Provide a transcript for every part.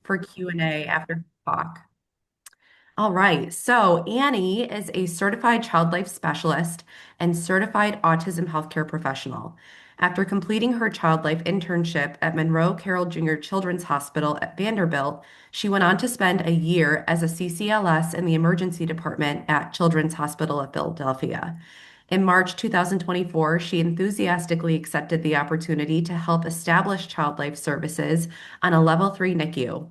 for Q&A after talk. All right, so Annie is a certified child life specialist and certified autism healthcare professional. After completing her child life internship at Monroe Carroll Jr. Children's Hospital at Vanderbilt, she went on to spend a year as a CCLS in the emergency department at Children's Hospital of Philadelphia. In March 2024, she enthusiastically accepted the opportunity to help establish child life services on a level 3 NICU.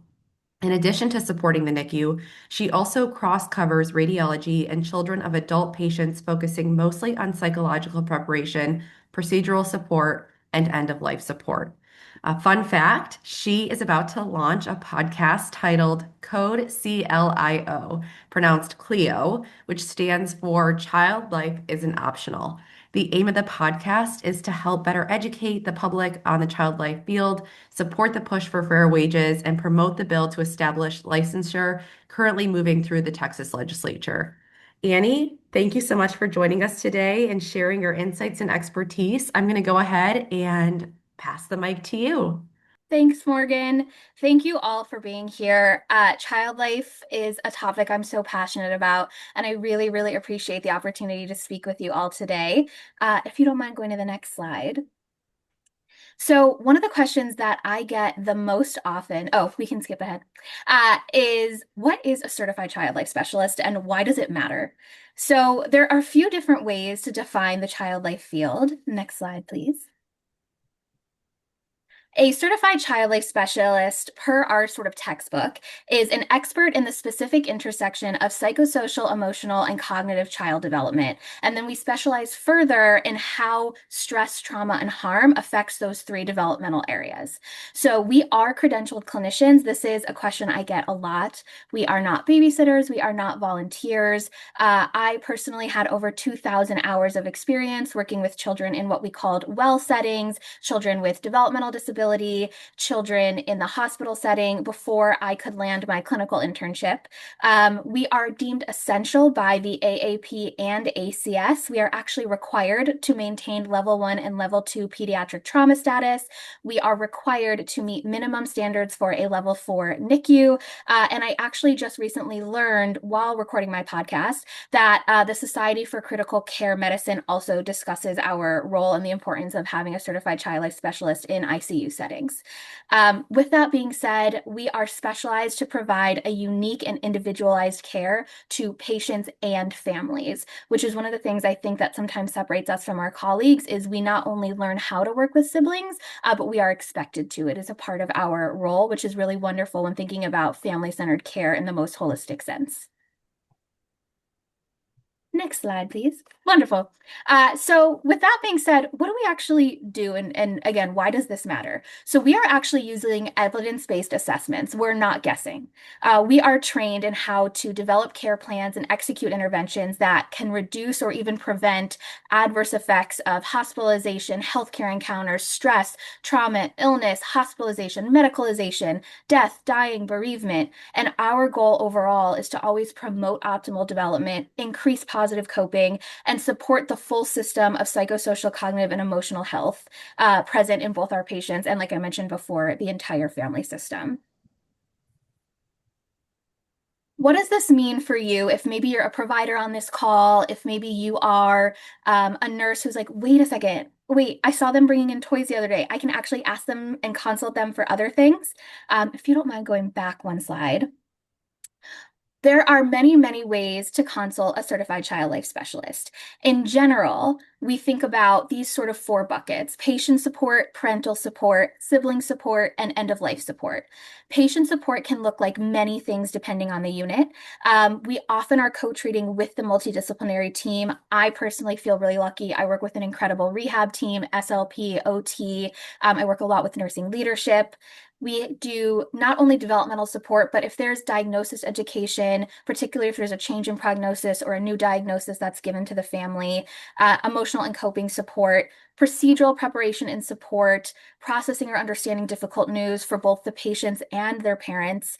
In addition to supporting the NICU, she also cross covers radiology and children of adult patients, focusing mostly on psychological preparation, procedural support, and end of life support. A fun fact, she is about to launch a podcast titled Code CLIO, pronounced Clio, which stands for Child Life Isn't Optional. The aim of the podcast is to help better educate the public on the child life field, support the push for fair wages, and promote the bill to establish licensure currently moving through the Texas legislature. Annie, thank you so much for joining us today and sharing your insights and expertise. I'm going to go ahead and pass the mic to you. Thanks, Morgan. Thank you all for being here. Child life is a topic I'm so passionate about, and I really, really appreciate the opportunity to speak with you all today. If you don't mind going to the next slide. So, one of the questions that I get the most often, oh, we can skip ahead, is what is a certified child life specialist and why does it matter? So, there are a few different ways to define the child life field. Next slide, please. A certified child life specialist, per our sort of textbook, is an expert in the specific intersection of psychosocial, emotional, and cognitive child development. And then we specialize further in how stress, trauma, and harm affects those three developmental areas. So we are credentialed clinicians. This is a question I get a lot. We are not babysitters. We are not volunteers. I personally had over 2,000 hours of experience working with children in what we called well settings, children with developmental disabilities, children in the hospital setting before I could land my clinical internship. We are deemed essential by the AAP and ACS. We are actually required to maintain level 1 and level 2 pediatric trauma status. We are required to meet minimum standards for a level 4 NICU. And I actually just recently learned while recording my podcast that the Society for Critical Care Medicine also discusses our role and the importance of having a certified child life specialist in ICU settings. With that being said, we are specialized to provide a unique and individualized care to patients and families, which is one of the things I think that sometimes separates us from our colleagues is we not only learn how to work with siblings, but we are expected to. It is a part of our role, which is really wonderful when thinking about family-centered care in the most holistic sense. Next slide, please. Wonderful. So with that being said, what do we actually do? And again, why does this matter? So we are actually using evidence-based assessments. We're not guessing. We are trained in how to develop care plans and execute interventions that can reduce or even prevent adverse effects of hospitalization, healthcare encounters, stress, trauma, illness, hospitalization, medicalization, death, dying, bereavement. And our goal overall is to always promote optimal development, increase positive coping, and support the full system of psychosocial, cognitive, and emotional health present in both our patients and, like I mentioned before, the entire family system. What does this mean for you if maybe you're a provider on this call, if maybe you are a nurse who's like, wait a second, wait, I saw them bringing in toys the other day. I can actually ask them and consult them for other things. If you don't mind going back one slide. There are many, many ways to consult a certified child life specialist. In general, we think about these sort of four buckets: patient support, parental support, sibling support, and end of life support. Patient support can look like many things depending on the unit. We often are co-treating with the multidisciplinary team. I personally feel really lucky. I work with an incredible rehab team, SLP, OT. I work a lot with nursing leadership. We do not only developmental support, but if there's diagnosis education, particularly if there's a change in prognosis or a new diagnosis that's given to the family, emotional and coping support, procedural preparation and support, processing or understanding difficult news for both the patients and their parents,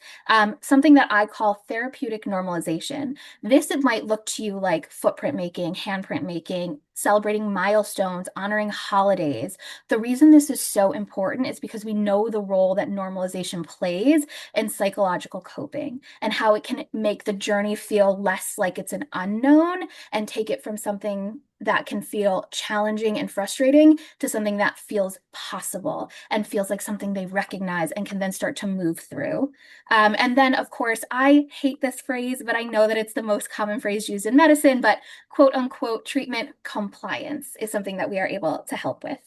something that I call therapeutic normalization. This it might look to you like footprint making, handprint making, celebrating milestones, honoring holidays. The reason this is so important is because we know the role that normalization plays in psychological coping and how it can make the journey feel less like it's an unknown and take it from something that can feel challenging and frustrating to something that feels possible and feels like something they recognize and can then start to move through. And then, of course, I hate this phrase, but I know that it's the most common phrase used in medicine, but quote unquote treatment compliance is something that we are able to help with.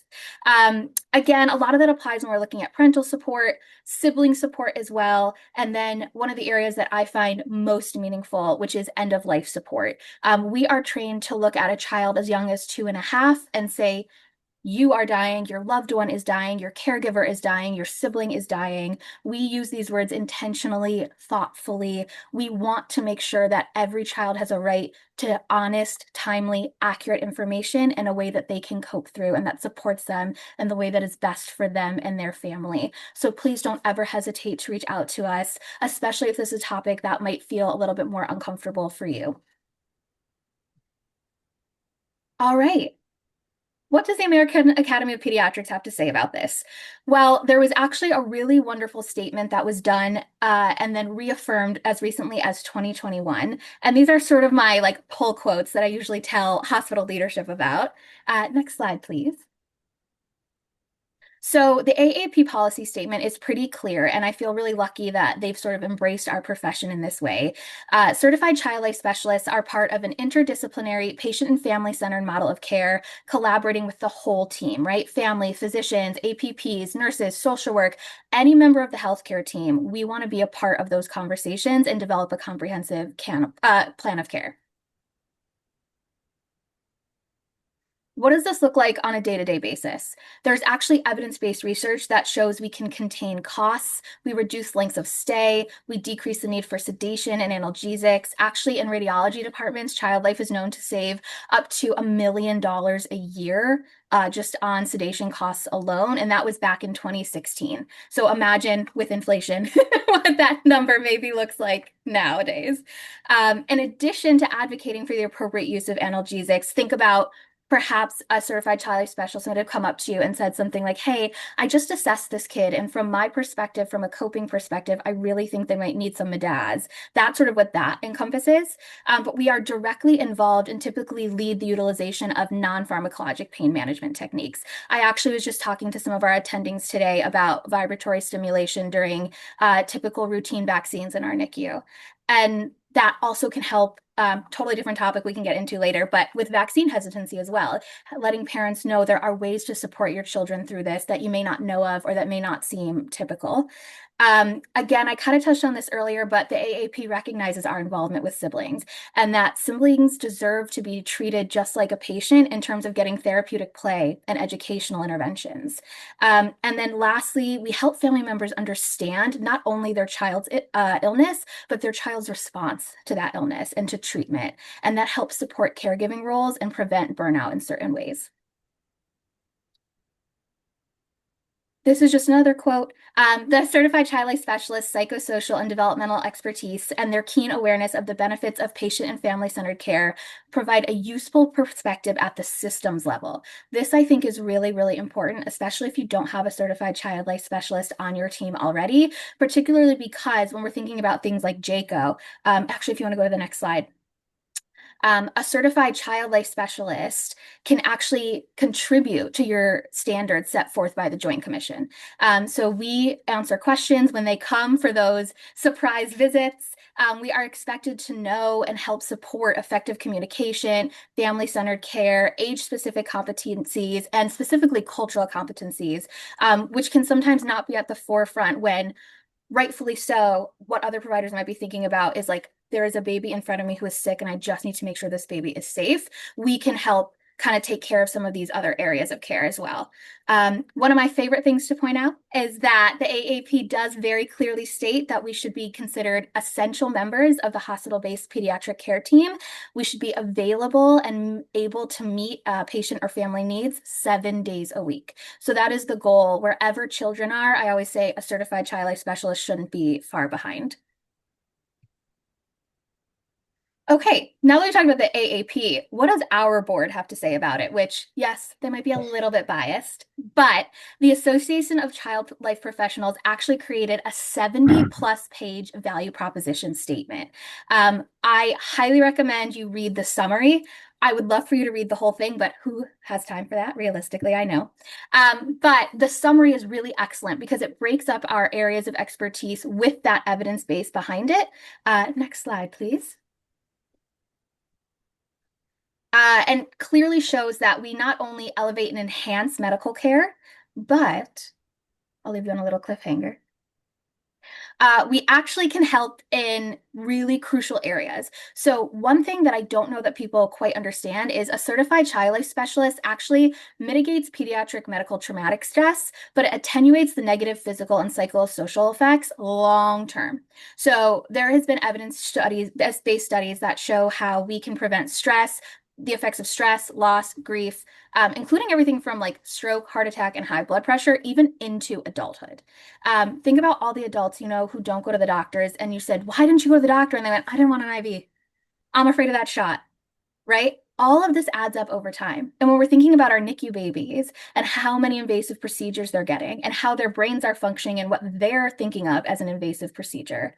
Again, a lot of that applies when we're looking at parental support, sibling support as well. And then one of the areas that I find most meaningful, which is end of life support. We are trained to look at a child as young as 2.5 and say, you are dying, your loved one is dying, your caregiver is dying, your sibling is dying. We use these words intentionally, thoughtfully. We want to make sure that every child has a right to honest, timely, accurate information in a way that they can cope through and that supports them in the way that is best for them and their family. So please don't ever hesitate to reach out to us, especially if this is a topic that might feel a little bit more uncomfortable for you. All right. What does the American Academy of Pediatrics have to say about this? Well, there was actually a really wonderful statement that was done and then reaffirmed as recently as 2021. And these are sort of my like pull quotes that I usually tell hospital leadership about. Next slide, please. So the AAP policy statement is pretty clear, and I feel really lucky that they've sort of embraced our profession in this way. Certified child life specialists are part of an interdisciplinary patient and family-centered model of care, collaborating with the whole team, right? Family, physicians, APPs, nurses, social work, any member of the healthcare team. We want to be a part of those conversations and develop a comprehensive plan of care. What does this look like on a day-to-day basis? There's actually evidence-based research that shows we can contain costs, we reduce lengths of stay, we decrease the need for sedation and analgesics. Actually, in radiology departments, child life is known to save up to $1 million a year just on sedation costs alone, and that was back in 2016. So imagine with inflation what that number maybe looks like nowadays. In addition to advocating for the appropriate use of analgesics, think about perhaps a certified child life specialist would have come up to you and said something like, hey, I just assessed this kid, and from my perspective, from a coping perspective, I really think they might need some MDAS. That's sort of what that encompasses. But we are directly involved and typically lead the utilization of non-pharmacologic pain management techniques. I actually was just talking to some of our attendings today about vibratory stimulation during typical routine vaccines in our NICU. And that also can help, totally different topic we can get into later, but with vaccine hesitancy as well, letting parents know there are ways to support your children through this that you may not know of or that may not seem typical. Again, I kind of touched on this earlier, but the AAP recognizes our involvement with siblings and that siblings deserve to be treated just like a patient in terms of getting therapeutic play and educational interventions. And then lastly, we help family members understand not only their child's illness, but their child's response to that illness and to treatment. And that helps support caregiving roles and prevent burnout in certain ways. This is just another quote. The certified child life specialists, psychosocial and developmental expertise, and their keen awareness of the benefits of patient and family-centered care provide a useful perspective at the systems level. This, I think, is really, really important, especially if you don't have a certified child life specialist on your team already, particularly because when we're thinking about things like JACO, actually, if you want to go to the next slide, a certified child life specialist can actually contribute to your standards set forth by the Joint Commission. So we answer questions when they come for those surprise visits. We are expected to know and help support effective communication, family-centered care, age-specific competencies, and specifically cultural competencies, which can sometimes not be at the forefront when rightfully so, what other providers might be thinking about is like, there is a baby in front of me who is sick, and I just need to make sure this baby is safe. We can help kind of take care of some of these other areas of care as well. One of my favorite things to point out is that the AAP does very clearly state that we should be considered essential members of the hospital-based pediatric care team. We should be available and able to meet patient or family needs 7 days a week. So that is the goal. Wherever children are, I always say a certified child life specialist shouldn't be far behind. Okay, now that we talked about the AAP, what does our board have to say about it? Which, yes, they might be a little bit biased, but the Association of Child Life Professionals actually created a 70 plus page value proposition statement. I highly recommend you read the summary. I would love for you to read the whole thing, but who has time for that? Realistically, I know. But the summary is really excellent because it breaks up our areas of expertise with that evidence base behind it. Next slide, please. And clearly shows that we not only elevate and enhance medical care, but I'll leave you on a little cliffhanger. We actually can help in really crucial areas. So one thing that I don't know that people quite understand is a certified child life specialist actually mitigates pediatric medical traumatic stress, but it attenuates the negative physical and psychosocial effects long term. So there has been evidence studies, based studies that show how we can prevent stress, the effects of stress, loss, grief, including everything from like stroke, heart attack, and high blood pressure, even into adulthood. Think about all the adults, you know, who don't go to the doctors, and you said, "Why didn't you go to the doctor?" And they went, "I didn't want an IV. I'm afraid of that shot," right? All of this adds up over time. And when we're thinking about our NICU babies and how many invasive procedures they're getting and how their brains are functioning and what they're thinking of as an invasive procedure,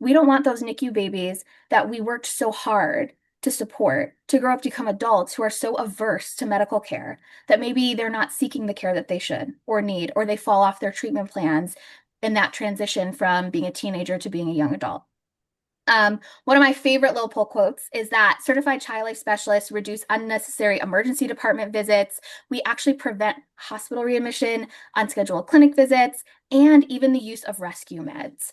we don't want those NICU babies that we worked so hard to support to grow up to become adults who are so averse to medical care that maybe they're not seeking the care that they should or need, or they fall off their treatment plans in that transition from being a teenager to being a young adult. One of my favorite little pull quotes is that certified child life specialists reduce unnecessary emergency department visits. We actually prevent hospital readmission, unscheduled clinic visits, and even the use of rescue meds.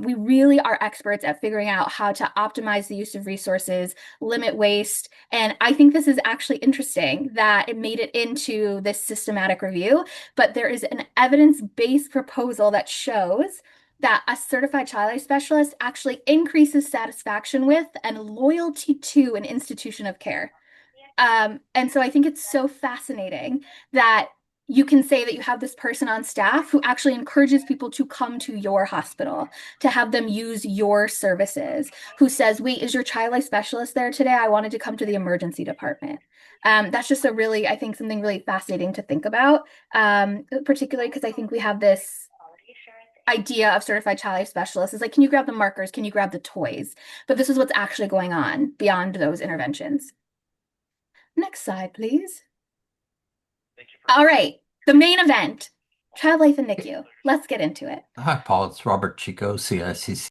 We really are experts at figuring out how to optimize the use of resources, limit waste. And I think this is actually interesting that it made it into this systematic review, but there is an evidence-based proposal that shows that a certified child life specialist actually increases satisfaction with and loyalty to an institution of care. And so I think it's so fascinating that you can say that you have this person on staff who actually encourages people to come to your hospital, to have them use your services, who says, "Wait, is your child life specialist there today? I wanted to come to the emergency department." That's just a really, I think, something really fascinating to think about, particularly because I think we have this idea of certified child life specialists is like, can you grab the markers? Can you grab the toys? But this is what's actually going on beyond those interventions. Next slide, please. All right, the main event, child life and NICU. Let's get into it. Hi, Paul. It's Robert Chico, CICC.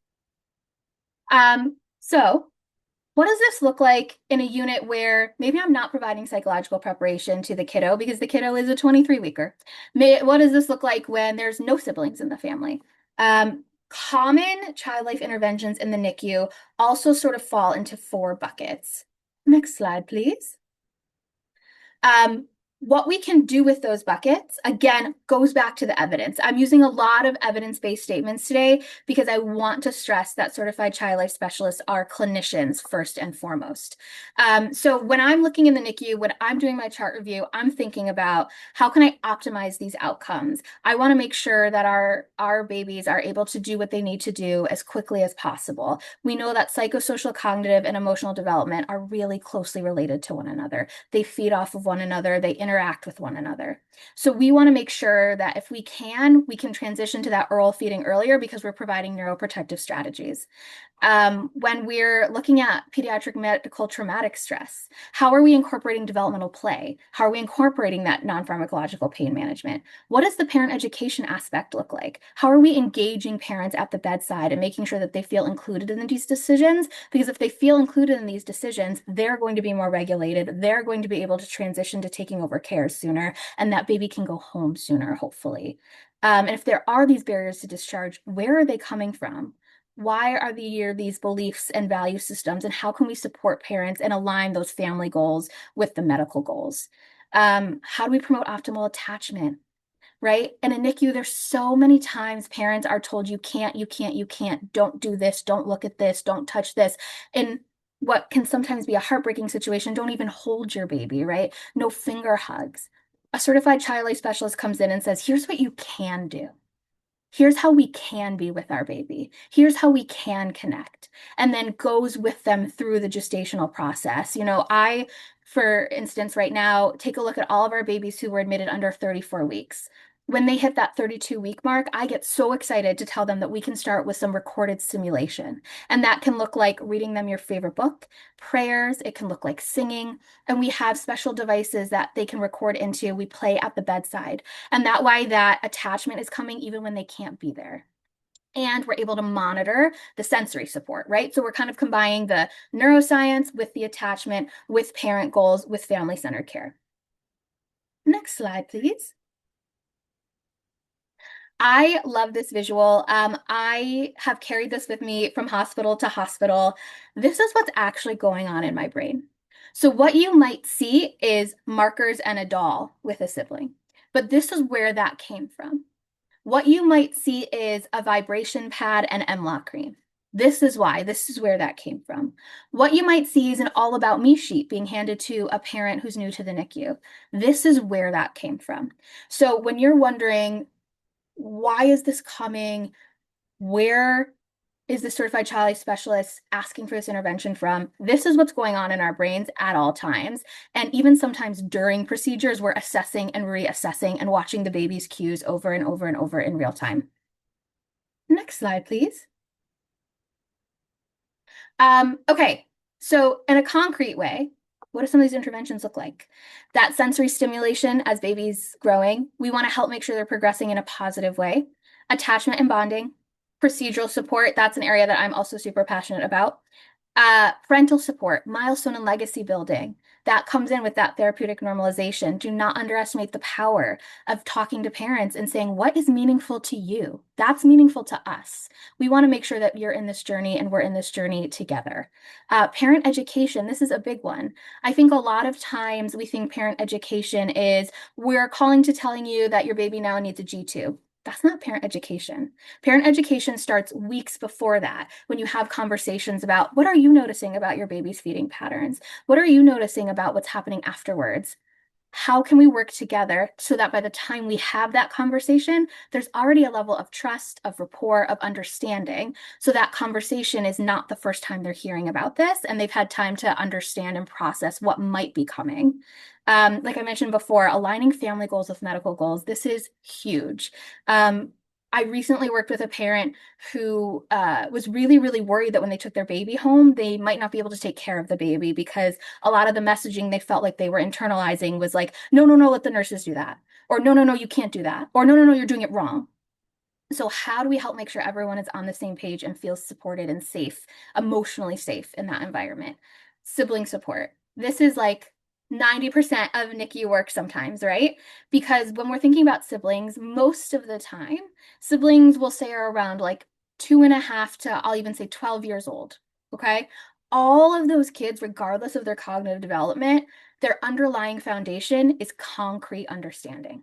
So what does this look like in a unit where maybe I'm not providing psychological preparation to the kiddo because the kiddo is a 23-weeker? What does this look like when there's no siblings in the family? Common child life interventions in the NICU also sort of fall into 4 buckets. Next slide, please. What we can do with those buckets, again, goes back to the evidence. I'm using a lot of evidence-based statements today because I want to stress that certified child life specialists are clinicians first and foremost. So when I'm looking in the NICU, when I'm doing my chart review, I'm thinking about how can I optimize these outcomes? I want to make sure that our babies are able to do what they need to do as quickly as possible. We know that psychosocial, cognitive, and emotional development are really closely related to one another. They feed off of one another. They interact with one another. So we want to make sure that if we can transition to that oral feeding earlier because we're providing neuroprotective strategies. When we're looking at pediatric medical traumatic stress, how are we incorporating developmental play? How are we incorporating that non-pharmacological pain management? What does the parent education aspect look like? How are we engaging parents at the bedside and making sure that they feel included in these decisions? Because if they feel included in these decisions, they're going to be more regulated. They're going to be able to transition to taking over care sooner, and that baby can go home sooner, hopefully. And if there are these barriers to discharge, where are they coming from? Why are these beliefs and value systems, and how can we support parents and align those family goals with the medical goals? How do we promote optimal attachment? Right? In a NICU, there's so many times parents are told, you can't, you can't, you can't, don't do this, don't look at this, don't touch this. And what can sometimes be a heartbreaking situation, don't even hold your baby, right? No finger hugs. A certified child life specialist comes in and says, here's what you can do. Here's how we can be with our baby. Here's how we can connect. And then goes with them through the gestational process. For instance, right now, take a look at all of our babies who were admitted under 34 weeks. When they hit that 32-week mark, I get so excited to tell them that we can start with some recorded stimulation. And that can look like reading them your favorite book, prayers, it can look like singing. And we have special devices that they can record into. We play at the bedside. And that way that attachment is coming even when they can't be there. And we're able to monitor the sensory support, right? So we're kind of combining the neuroscience with the attachment, with parent goals, with family-centered care. Next slide, please. I love this visual. I have carried this with me from hospital to hospital. This is what's actually going on in my brain. So what you might see is markers and a doll with a sibling, but this is where that came from. What you might see is a vibration pad and M-LOK cream. This is where that came from. What you might see is an all about me sheet being handed to a parent who's new to the NICU. This is where that came from. So when you're wondering, why is this coming? Where is the certified child life specialist asking for this intervention from? This is what's going on in our brains at all times. And even sometimes during procedures, we're assessing and reassessing and watching the baby's cues over and over and over in real time. Next slide, please. Okay, so in a concrete way, what do some of these interventions look like? That sensory stimulation as baby's growing, we want to help make sure they're progressing in a positive way. Attachment and bonding, procedural support, that's an area that I'm also super passionate about. Parental support, milestone and legacy building, that comes in with that therapeutic normalization. Do not underestimate the power of talking to parents and saying, what is meaningful to you? That's meaningful to us. We want to make sure that you're in this journey and we're in this journey together. Parent education, this is a big one. I think a lot of times we think parent education is, we're calling to telling you that your baby now needs a G-tube. That's not parent education. Parent education starts weeks before that, when you have conversations about, what are you noticing about your baby's feeding patterns? What are you noticing about what's happening afterwards? How can we work together so that by the time we have that conversation, there's already a level of trust, of rapport, of understanding, so that conversation is not the first time they're hearing about this, and they've had time to understand and process what might be coming. Like I mentioned before, aligning family goals with medical goals, this is huge. I recently worked with a parent who was really, really worried that when they took their baby home, they might not be able to take care of the baby, because a lot of the messaging they felt like they were internalizing was like, no, no, no, let the nurses do that. Or no, no, no, you can't do that. Or no, no, no, you're doing it wrong. So how do we help make sure everyone is on the same page and feels supported and safe, emotionally safe in that environment? Sibling support. This is like 90% of NICU work sometimes, right? Because when we're thinking about siblings, most of the time, siblings will say are around like 2.5 to, I'll even say 12 years old, okay? All of those kids, regardless of their cognitive development, their underlying foundation is concrete understanding.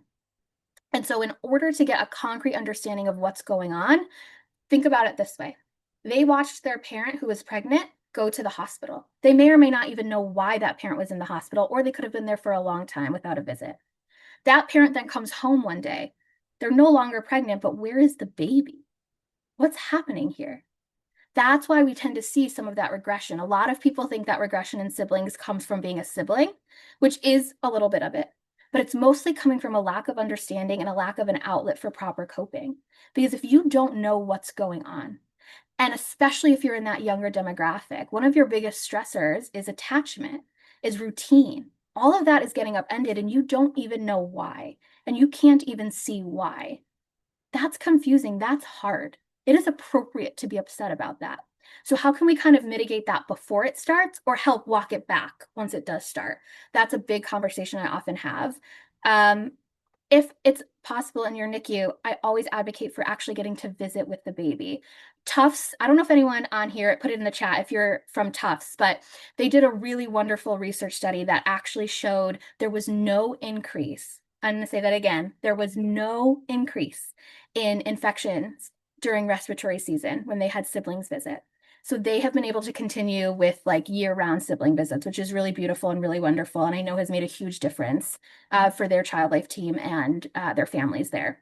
And so in order to get a concrete understanding of what's going on, think about it this way. They watched their parent who was pregnant go to the hospital. They may or may not even know why that parent was in the hospital, or they could have been there for a long time without a visit. That parent then comes home one day. They're no longer pregnant, but where is the baby? What's happening here? That's why we tend to see some of that regression. A lot of people think that regression in siblings comes from being a sibling, which is a little bit of it, but it's mostly coming from a lack of understanding and a lack of an outlet for proper coping. Because if you don't know what's going on, and especially if you're in that younger demographic, one of your biggest stressors is attachment, is routine. All of that is getting upended and you don't even know why, and you can't even see why. That's confusing. That's hard. It is appropriate to be upset about that. So how can we kind of mitigate that before it starts, or help walk it back once it does start? That's a big conversation I often have. If it's possible in your NICU, I always advocate for actually getting to visit with the baby. Tufts, I don't know if anyone on here put it in the chat if you're from Tufts, but they did a really wonderful research study that actually showed there was no increase. I'm going to say that again. There was no increase in infections during respiratory season when they had siblings visit. So they have been able to continue with like year-round sibling visits, which is really beautiful and really wonderful, and I know has made a huge difference for their child life team and their families there.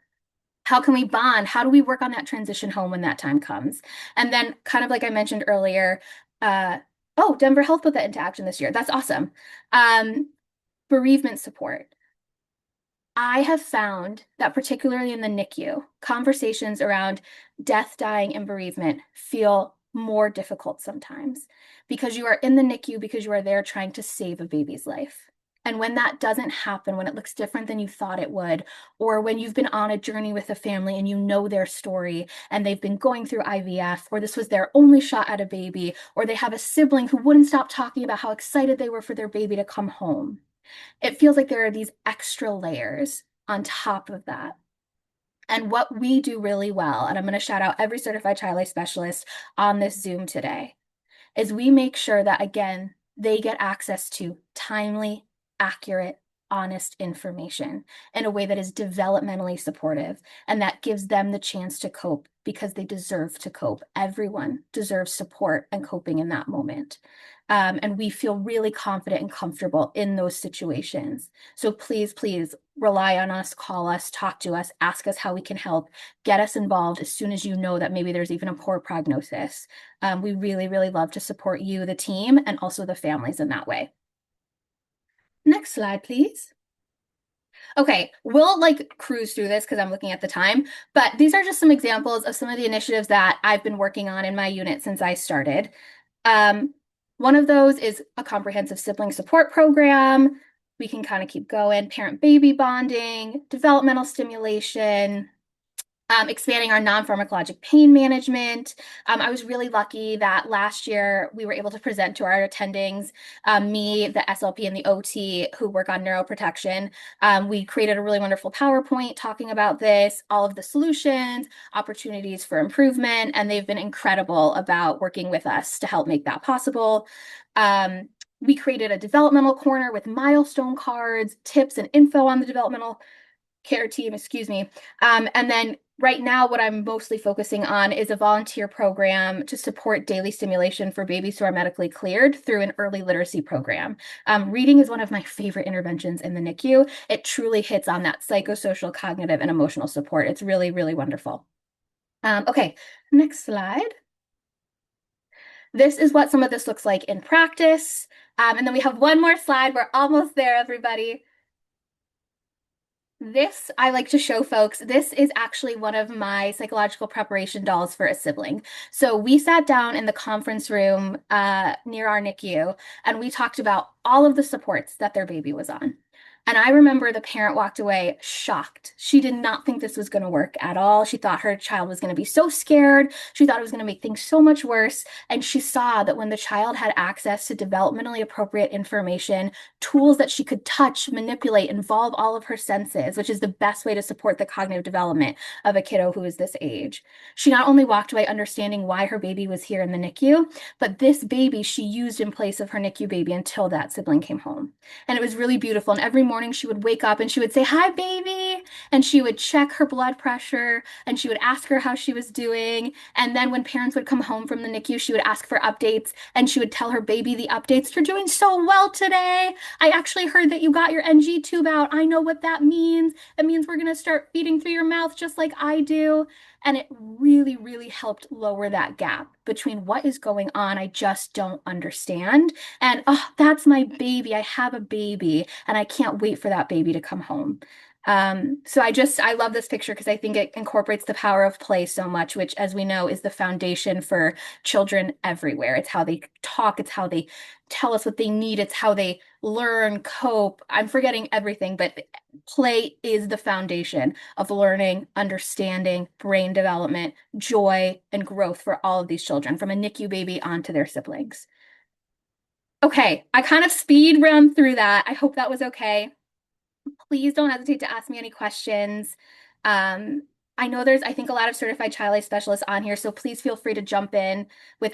How can we bond? How do we work on that transition home when that time comes? And then, kind of like I mentioned earlier, oh, Denver Health put that into action this year. That's awesome. Bereavement support. I have found that particularly in the NICU, conversations around death, dying, and bereavement feel more difficult sometimes because you are in the NICU because you are there trying to save a baby's life. And when that doesn't happen, when it looks different than you thought it would, or when you've been on a journey with a family and you know their story and they've been going through IVF, or this was their only shot at a baby, or they have a sibling who wouldn't stop talking about how excited they were for their baby to come home, it feels like there are these extra layers on top of that. And what we do really well, and I'm going to shout out every certified child life specialist on this Zoom today, is we make sure that, again, they get access to timely, accurate, honest information in a way that is developmentally supportive and that gives them the chance to cope because they deserve to cope. Everyone deserves support and coping in that moment. And we feel really confident and comfortable in those situations. So please, please rely on us, call us, talk to us, ask us how we can help, get us involved as soon as you know that maybe there's even a poor prognosis. We really, really love to support you, the team, and also the families in that way. Next slide, please. Okay, we'll like cruise through this because I'm looking at the time, but these are just some examples of some of the initiatives that I've been working on in my unit since I started. One of those is a comprehensive sibling support program. We can kind of keep going, parent-baby bonding, developmental stimulation, expanding our non-pharmacologic pain management. I was really lucky that last year we were able to present to our attendings, me, the SLP, and the OT who work on neuroprotection. We created a really wonderful PowerPoint talking about this, all of the solutions, opportunities for improvement, and they've been incredible about working with us to help make that possible. We created a developmental corner with milestone cards, tips, and info on the developmental care team, excuse me. And then right now, what I'm mostly focusing on is a volunteer program to support daily stimulation for babies who are medically cleared through an early literacy program. Reading is one of my favorite interventions in the NICU. It truly hits on that psychosocial, cognitive, and emotional support. It's really, really wonderful. Okay, next slide. This is what some of this looks like in practice. And then we have one more slide. We're almost there, everybody. This I like to show folks. This is actually one of my psychological preparation dolls for a sibling. So we sat down in the conference room near our NICU and we talked about all of the supports that their baby was on. And I remember the parent walked away shocked. She did not think this was going to work at all. She thought her child was going to be so scared. She thought it was going to make things so much worse. And she saw that when the child had access to developmentally appropriate information, tools that she could touch, manipulate, involve all of her senses, which is the best way to support the cognitive development of a kiddo who is this age. She not only walked away understanding why her baby was here in the NICU, but this baby she used in place of her NICU baby until that sibling came home. And it was really beautiful. And every morning she would wake up and she would say, "Hi, baby." And she would check her blood pressure and she would ask her how she was doing. And then when parents would come home from the NICU, she would ask for updates and she would tell her baby the updates. "You're doing so well today. I actually heard that you got your NG tube out. I know what that means. It means we're going to start feeding through your mouth just like I do." And it really, really helped lower that gap between what is going on, I just don't understand, and oh, that's my baby. I have a baby and I can't wait for that baby to come home. So I love this picture because I think it incorporates the power of play so much, which, as we know, is the foundation for children everywhere. It's how they talk, it's how they tell us what they need, it's how they learn, cope. I'm forgetting everything, but play is the foundation of learning, understanding, brain development, joy, and growth for all of these children, from a NICU baby on to their siblings. Okay, I kind of speed run through that. I hope that was okay. Please don't hesitate to ask me any questions. Um, I know there's, I think, a lot of certified child life specialists on here, so please feel free to jump in with